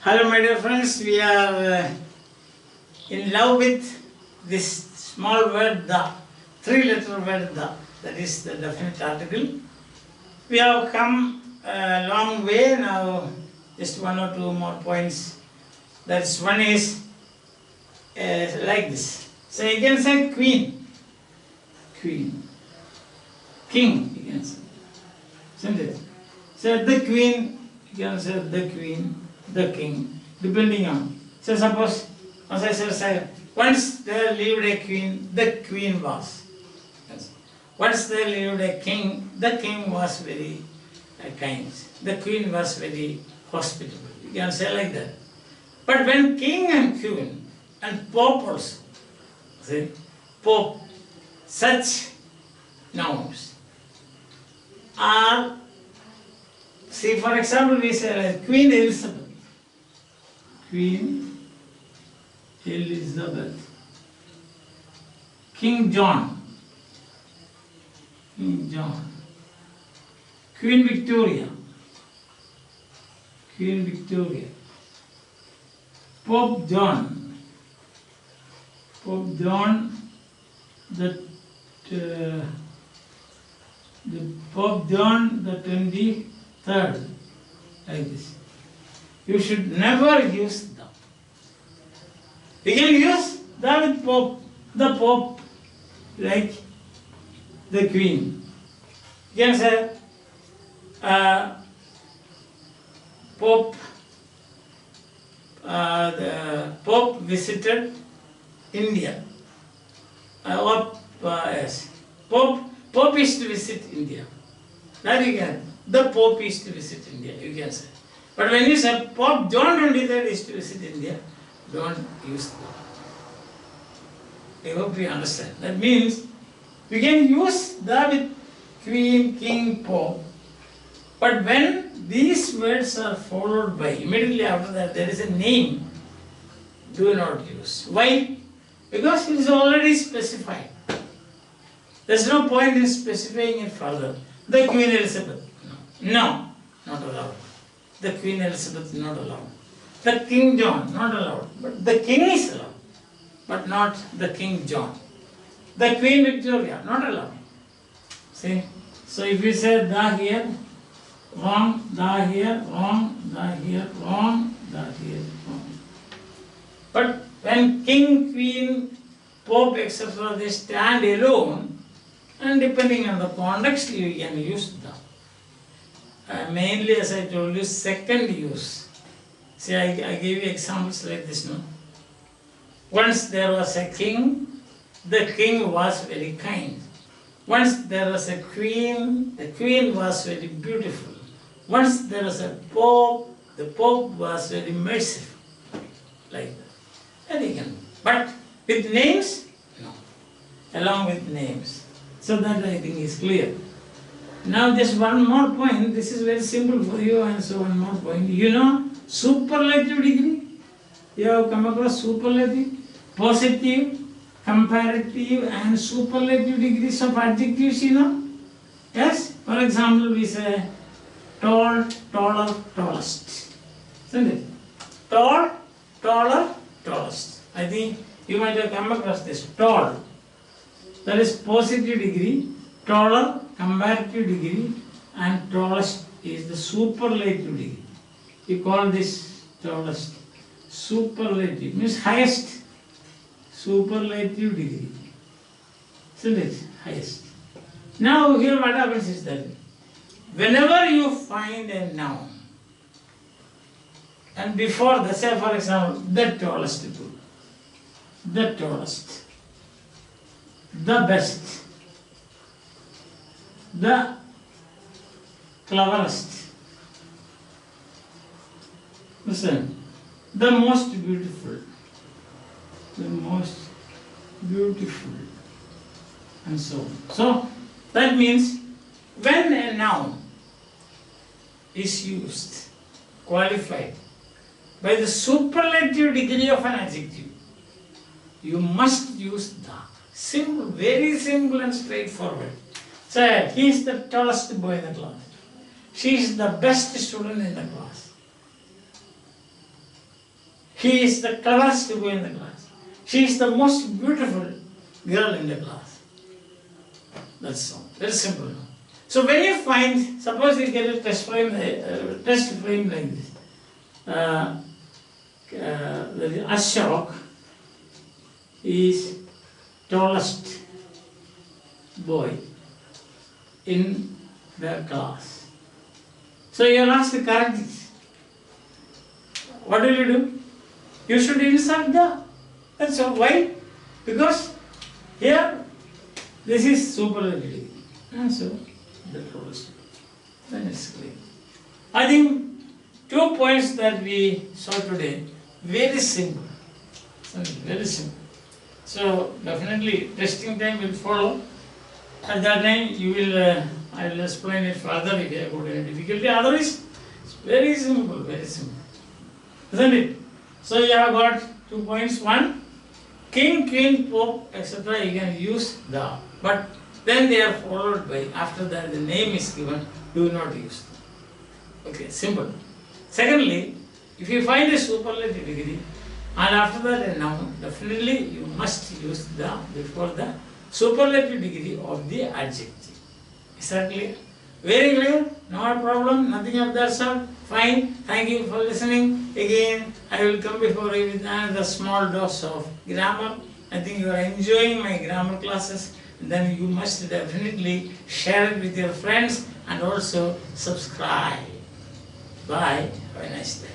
Hello my dear friends, we are in love with this small word the, 3-letter word the, that is the definite article. We have come a long way now, just 1 or 2 more points. That's one is like this. So you can say queen, queen, king, you can say, isn't it? So the queen, you can say the queen, the king, depending on. So suppose, as I said, once there lived a queen, the queen was. Yes. Once there lived a king, the king was very kind. The queen was very hospitable. You can say like that. But when king and queen and pope also, see, pope, such nouns are, see for example we say like Queen Elizabeth. Queen Elizabeth, King John, King John, Queen Victoria, Queen Victoria, Pope John, Pope John, the Pope John the 23rd, like this. You should never use the. You can use the with Pope, the Pope, like the Queen. You can say Pope, the Pope visited India. Yes. Pope is to visit India. That you can. The Pope is to visit India, you can say. But when you say Pope John 23rd is to visit India, don't use that. I hope you understand. That means we can use that with Queen, King, Pope. But when these words are followed by, immediately after that there is a name, do not use. Why? Because it is already specified. There is no point in specifying it further. The Queen Elizabeth. No, not allowed. The Queen Elizabeth not allowed. The King John not allowed. But the King is allowed. But not the King John. The Queen Victoria not allowed. See? So if you say the here, wrong, the here, wrong, the here, wrong, the here, wrong. But when King, Queen, Pope, etc., they stand alone, and depending on the context, you can use the. Mainly, as I told you, second use. See, I gave you examples like this, no? Once there was a king, the king was very kind. Once there was a queen, the queen was very beautiful. Once there was a pope, the pope was very merciful. Like that. And again. But with names? No. Along with names. So that I think is clear. Now just one more point. This is very simple for you, and so one more point. You know superlative degree? You have come across superlative, positive, comparative and superlative degrees of adjectives, you know? Yes? For example, we say tall, taller, tallest. Isn't it? Tall, taller, tallest. I think you might have come across this. Tall. That is positive degree. Taller, comparative degree, and tallest is the superlative degree. You call this tallest. Superlative means highest. Superlative degree. Isn't it? Highest. Now here what happens is that whenever you find a noun, and before the, say for example, the tallest people, the tallest, the best, the cleverest, listen, the most beautiful, and so on. So that means when a noun is used, qualified by the superlative degree of an adjective, you must use the. Simple, very simple and straightforward. So he is the tallest boy in the class. She is the best student in the class. He is the cleverest boy in the class. She is the most beautiful girl in the class. That's all. Very simple. So when you find, suppose you get a test frame like this. Ashok is tallest boy in the class. So you are asked to correct this. What will you do? You should insert the. That's all. Why? Because here this is superlative. And so the tallest. Then it's clear. I think 2 points that we saw today, very simple. Very simple. So definitely testing time will follow. At that time you will, I will explain it further if you have got any difficulty. Otherwise, it's very simple, isn't it? So you have got 2 points. One, king, queen, pope, etc. you can use the. But then they are followed by, after that the name is given, do not use them. Okay, simple. Secondly, if you find a superlative degree and after that a noun, definitely you must use the before the superlative degree of the adjective. Is that clear? Very clear? No problem, nothing of that sort. Fine. Thank you for listening. Again, I will come before you with another small dose of grammar. I think you are enjoying my grammar classes. Then you must definitely share it with your friends and also subscribe. Bye. Have a nice day.